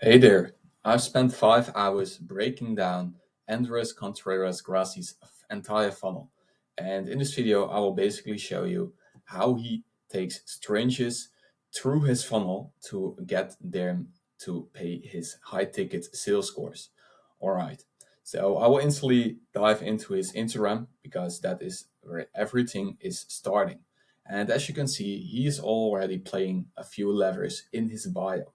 Hey there, I've spent 5 hours breaking down Andres Contreras Grassi's entire funnel. And in this video, I will basically show you how he takes strangers through his funnel to get them to pay his high ticket sales scores. All right, so I will instantly dive into his Instagram because that is where everything is starting. And as you can see, he is already playing a few levers in his bio.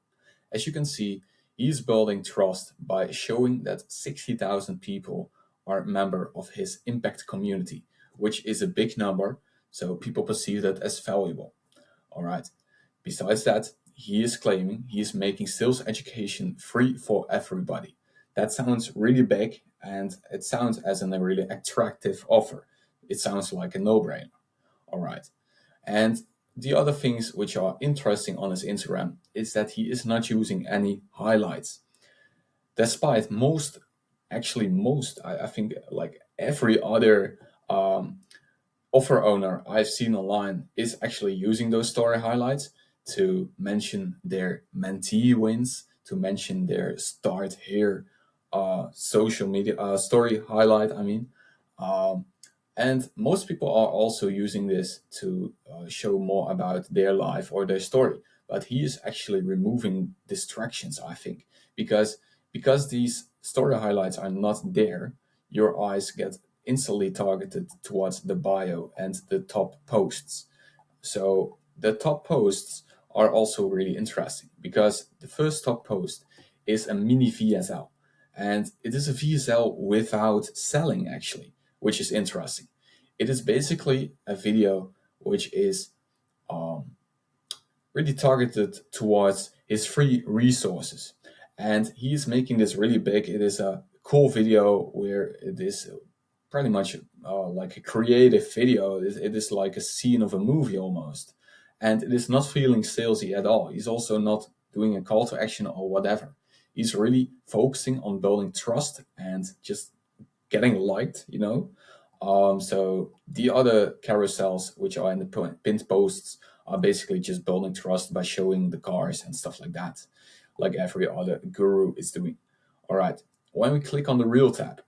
As you can see, he's building trust by showing that 60,000 people are a member of his impact community, which is a big number, so people perceive that as valuable. All right. Besides that, he is claiming he is making sales education free for everybody. That sounds really big and it sounds as a really attractive offer. It sounds like a no brainer. All right. And the other things which are interesting on his Instagram is that he is not using any highlights. Despite I think like every other um, offer owner I've seen online is actually using those story highlights to mention their mentee wins, to mention their start here social media story highlight. Um, and most people are also using this to show more about their life or their story. But he is actually removing distractions, I think, because these story highlights are not there, your eyes get instantly targeted towards the bio and the top posts. So the top posts are also really interesting because the first top post is a mini VSL, and it is a VSL without selling actually, which is interesting. It is basically a video which is um, really targeted towards his free resources. And he's making this really big. It is a cool video where it is pretty much like a creative video. It is like a scene of a movie almost. And it is not feeling salesy at all. He's also not doing a call to action or whatever. He's really focusing on building trust and just getting liked. So the other carousels, which are in the pinned posts, are basically just building trust by showing the cars and stuff like that, like every other guru is doing. All right. When we click on the Reel tab,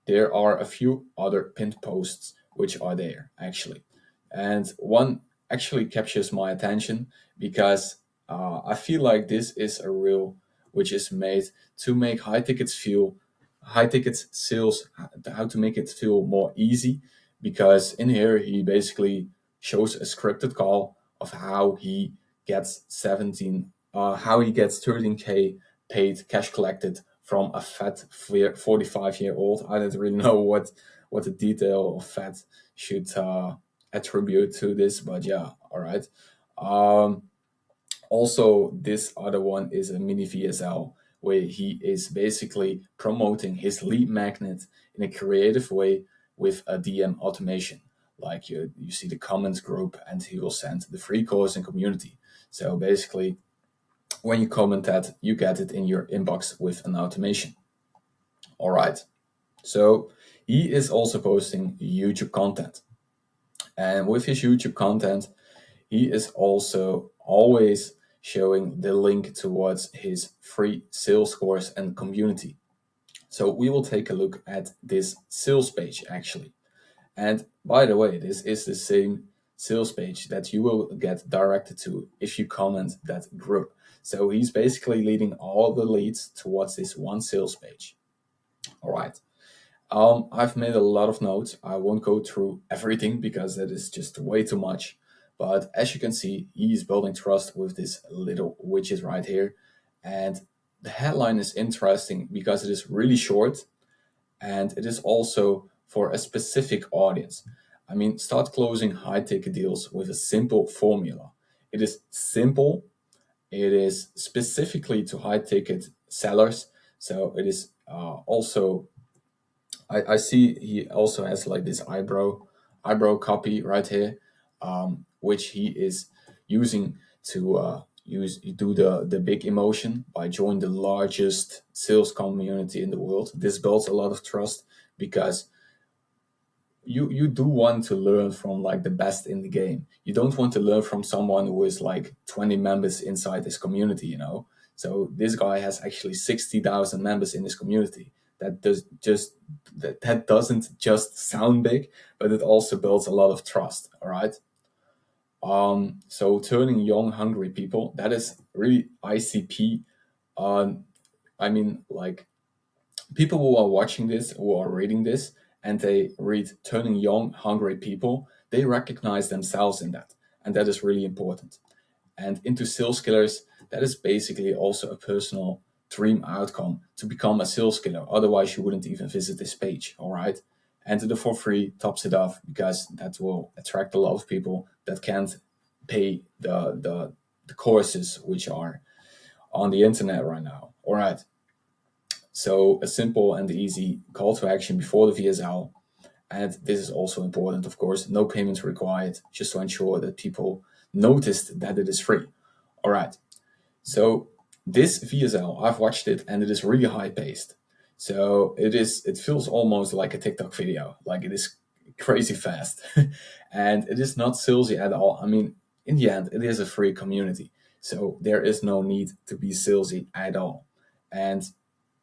there are a few other pinned posts which are there actually. And one actually captures my attention because I feel like this is a reel which is made to make high tickets sales, how to make it feel more easy. Because in here, he basically shows a scripted call of how he gets 13K paid cash collected from a fat 45-year-old. I don't really know what the detail of fat should attribute to this, but yeah, all right. Um, Also, this other one is a mini VSL where he is basically promoting his lead magnet in a creative way with a DM automation. Like you see the comments group, and he will send the free course and community. So basically, when you comment that, you get it in your inbox with an automation. All right. So he is also posting YouTube content. And with his YouTube content, he is also always showing the link towards his free sales course and community. So we will take a look at this sales page actually. And by the way, this is the same sales page that you will get directed to if you comment that group. So he's basically leading all the leads towards this one sales page. All right. I've made a lot of notes. I won't go through everything because that is just way too much. But as you can see, he's building trust with this little widget right here. And the headline is interesting because it is really short and it is also for a specific audience. I mean, start closing high ticket deals with a simple formula. It is simple, it is specifically to high ticket sellers. So it is also I see he also has like this eyebrow copy right here, which he is using to use do the big emotion by joining the largest sales community in the world. This builds a lot of trust because you do want to learn from like the best in the game. You don't want to learn from someone who is like 20 members inside this community. So this guy has actually 60,000 members in his community. That doesn't just sound big, but it also builds a lot of trust. All right. So turning young, hungry people, that is really ICP. I mean, like, people who are watching this, who are reading this, and they read turning young, hungry people, they recognize themselves in that. And that is really important. And into sales killers, that is basically also a personal dream outcome to become a sales killer. Otherwise, you wouldn't even visit this page. All right. Enter the for free tops it off, because that will attract a lot of people that can't pay the courses which are on the internet right now. All right. So a simple and easy call to action before the VSL. And this is also important, of course, no payments required, just to ensure that people noticed that it is free. All right. So this VSL, I've watched it and it is really high paced. So it feels almost like a TikTok video. Like, it is crazy fast. And it is not salesy at all. I mean, in the end, it is a free community. So there is no need to be salesy at all. And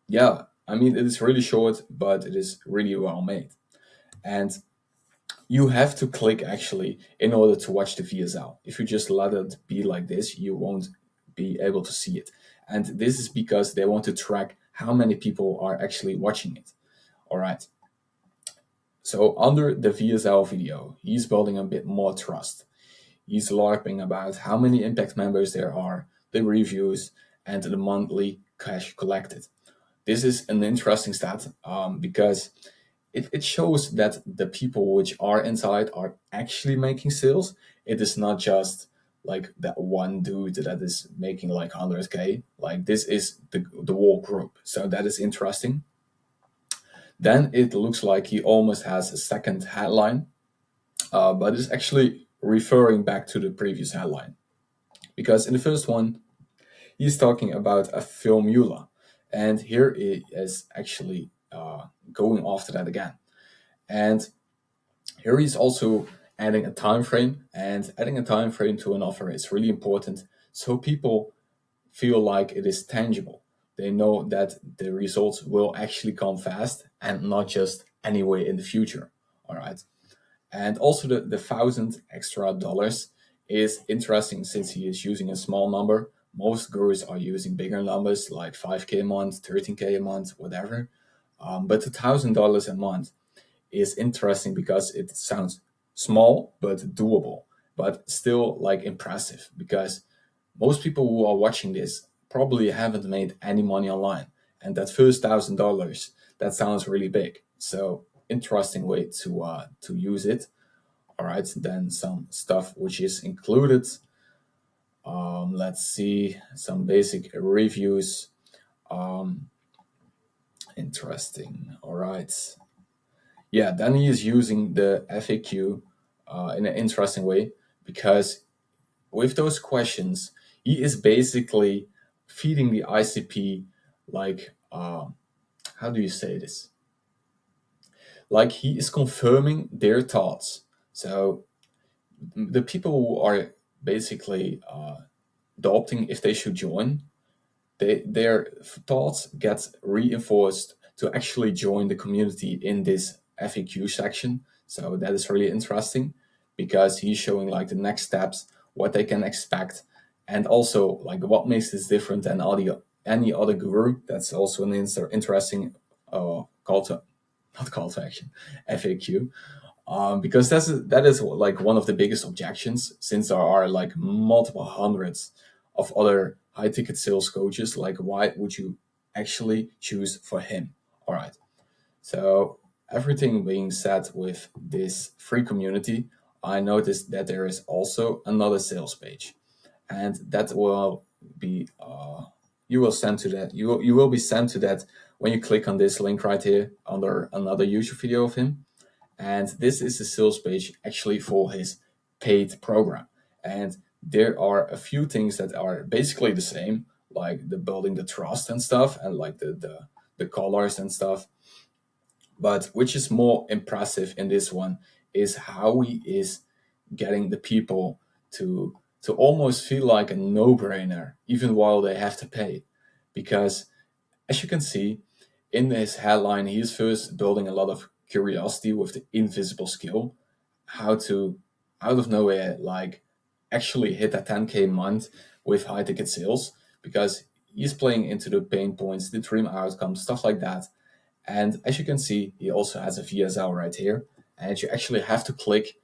yeah, I mean, it is really short, but it is really well made. And you have to click actually in order to watch the VSL. If you just let it be like this, you won't be able to see it. And this is because they want to track how many people are actually watching it. All right. So under the VSL video, he's building a bit more trust. He's LARPing about how many impact members there are, the reviews, and the monthly cash collected. This is an interesting stat, because it shows that the people which are inside are actually making sales. It is not just like that one dude that is making like 100K. Like, this is the whole group. So that is interesting. Then it looks like he almost has a second headline, but it's actually referring back to the previous headline. Because in the first one, he's talking about a formula. And here he is actually going after that again. And here he's also adding a time frame, and adding a time frame to an offer is really important, so people feel like it is tangible. They know that the results will actually come fast and not just anyway in the future. All right. And also the 1,000 extra dollars is interesting, since he is using a small number. Most gurus are using bigger numbers like 5K a month, 13K a month, whatever. But the $1,000 a month is interesting because it sounds small but doable, but still like impressive, because most people who are watching this probably haven't made any money online, and that first $1,000, that sounds really big. So interesting way to use it. All right, then some stuff which is included. Let's see some basic reviews. Interesting. All right. Yeah, then he is using the FAQ in an interesting way, because with those questions, he is basically feeding the ICP, like, how do you say this? Like, he is confirming their thoughts. So the people who are basically adopting if they should join, their thoughts get reinforced to actually join the community in this FAQ section. So that is really interesting, because he's showing like the next steps, what they can expect, and also like what makes this different than any other guru. That's also an interesting call to not call to action, FAQ. Because that is like one of the biggest objections, since there are like multiple hundreds of other high ticket sales coaches. Like, why would you actually choose for him? All right. So everything being said with this free community, I noticed that there is also another sales page, and that will be you will send to that. You will be sent to that when you click on this link right here under another YouTube video of him. And this is the sales page actually for his paid program. And there are a few things that are basically the same, like the building the trust and stuff, and like the colors and stuff. But which is more impressive in this one is how he is getting the people to to almost feel like a no-brainer, even while they have to pay. Because as you can see in his headline, he is first building a lot of curiosity with the invisible skill, how to, out of nowhere, like actually hit a 10K month with high ticket sales, because he's playing into the pain points, the dream outcomes, stuff like that. And as you can see, he also has a VSL right here, and you actually have to click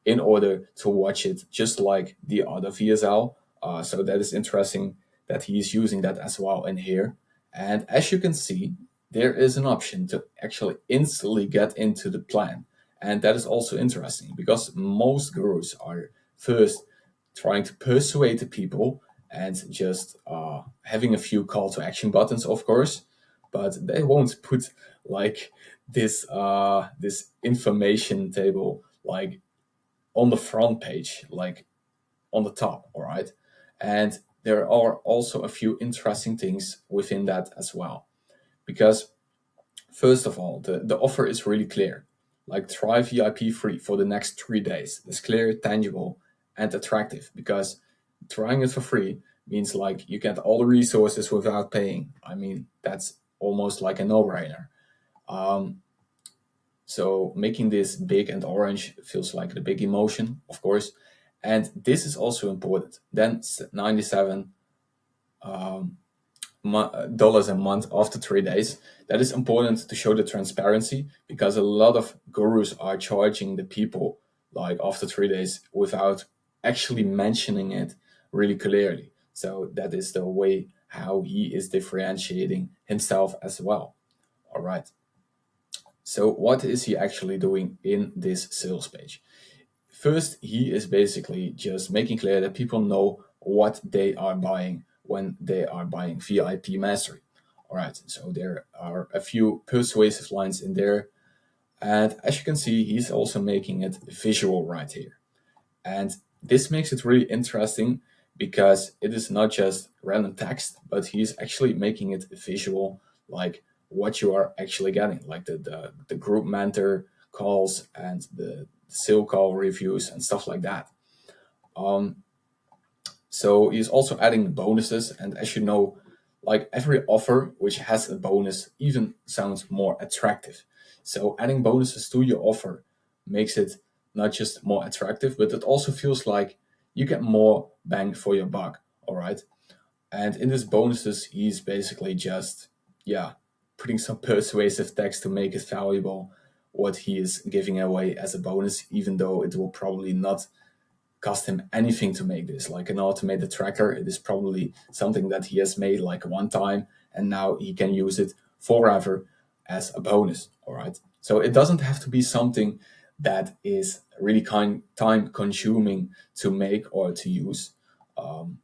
in order to watch it, just like the other VSL. So that is interesting that he is using that as well in here. And as you can see, there is an option to actually instantly get into the plan. And that is also interesting because most gurus are first trying to persuade the people and just having a few call to action buttons, of course, but they won't put like this information table like on the front page, like on the top, all right? And there are also a few interesting things within that as well. Because, first of all, the offer is really clear. Like, try VIP free for the next 3 days. It's clear, tangible, and attractive because trying it for free means like you get all the resources without paying. I mean, that's almost like a no brainer. Um, so making this big and orange feels like the big emotion, of course. And this is also important. Then 97 dollars a month after 3 days. That is important to show the transparency because a lot of gurus are charging the people like after 3 days without actually mentioning it really clearly. So that is the way how he is differentiating himself as well. All right. So what is he actually doing in this sales page? First, he is basically just making clear that people know what they are buying when they are buying VIP Mastery. All right, so there are a few persuasive lines in there. And as you can see, he's also making it visual right here. And this makes it really interesting because it is not just random text, but he's actually making it visual, like what you are actually getting, like the group mentor calls and the sale call reviews and stuff like that. Um, so he's also adding bonuses, and as you know, like every offer which has a bonus even sounds more attractive. So adding bonuses to your offer makes it not just more attractive, but it also feels like you get more bang for your buck. All right. And in these bonuses, he's basically just, yeah, putting some persuasive text to make it valuable what he is giving away as a bonus, even though it will probably not cost him anything to make this. Like an automated tracker, it is probably something that he has made like one time, and now he can use it forever as a bonus. All right. So it doesn't have to be something that is really time consuming to make or to use. Um,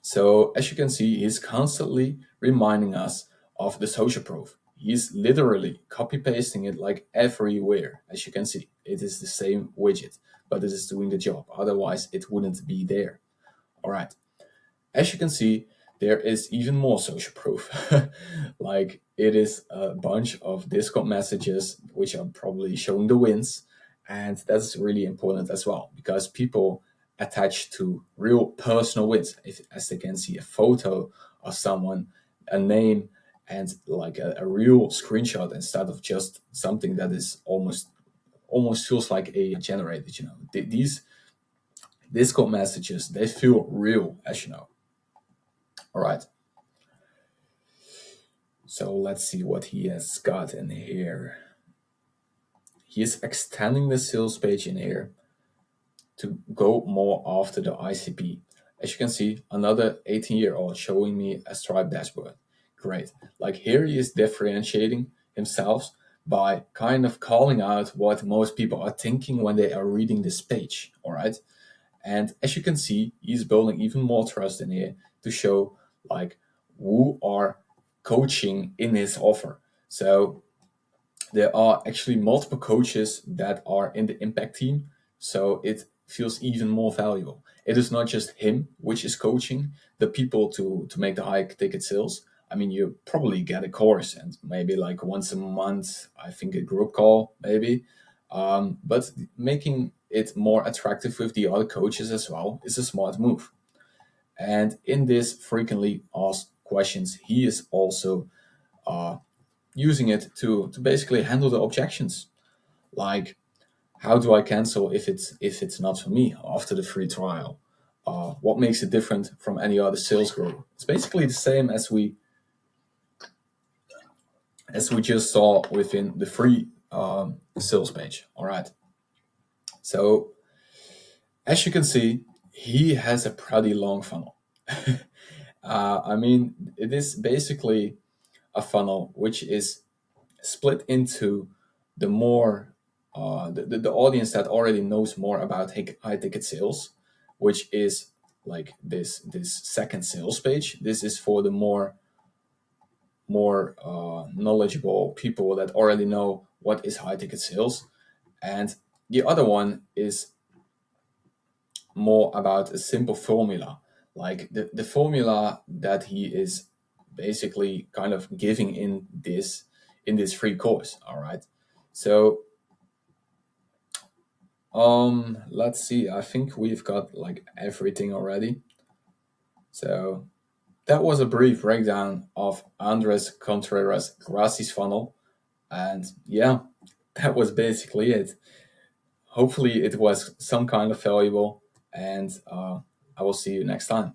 so as you can see, he's constantly reminding us of the social proof. He's literally copy pasting it like everywhere. As you can see, it is the same widget, but it is doing the job. Otherwise, it wouldn't be there. All right. As you can see, there is even more social proof. Like it is a bunch of Discord messages, which are probably showing the wins. And that's really important as well because people attach to real personal wins. If, as they can see a photo of someone, a name, and like a real screenshot instead of just something that is almost feels like a generated. These Discord messages, they feel real, as you know. All right. So let's see what he has got in here. He is extending the sales page in here to go more after the ICP. As you can see, another 18-year-old showing me a Stripe dashboard. Great. Like here he is differentiating himself by kind of calling out what most people are thinking when they are reading this page. All right. And as you can see, he's building even more trust in here to show like who are coaching in his offer. So there are actually multiple coaches that are in the impact team. So it feels even more valuable. It is not just him, which is coaching the people to make the high ticket sales. I mean, you probably get a course and maybe like once a month, I think a group call, maybe. But making it more attractive with the other coaches as well is a smart move. And in this frequently asked questions, he is also uh, using it to basically handle the objections. Like, how do I cancel if it's not for me after the free trial? What makes it different from any other sales group? It's basically the same as we just saw within the free sales page. All right. So as you can see, he has a pretty long funnel. I mean, it is basically a funnel which is split into the more the audience that already knows more about high ticket sales, which is like this second sales page. This is for the more knowledgeable people that already know what is high ticket sales, and the other one is more about a simple formula, like the formula that he is basically kind of giving in this free course. All right. So let's see, I think we've got like everything already. So that was a brief breakdown of Andres Contreras Grassi's funnel, and yeah, that was basically it. Hopefully it was some kind of valuable, and I will see you next time.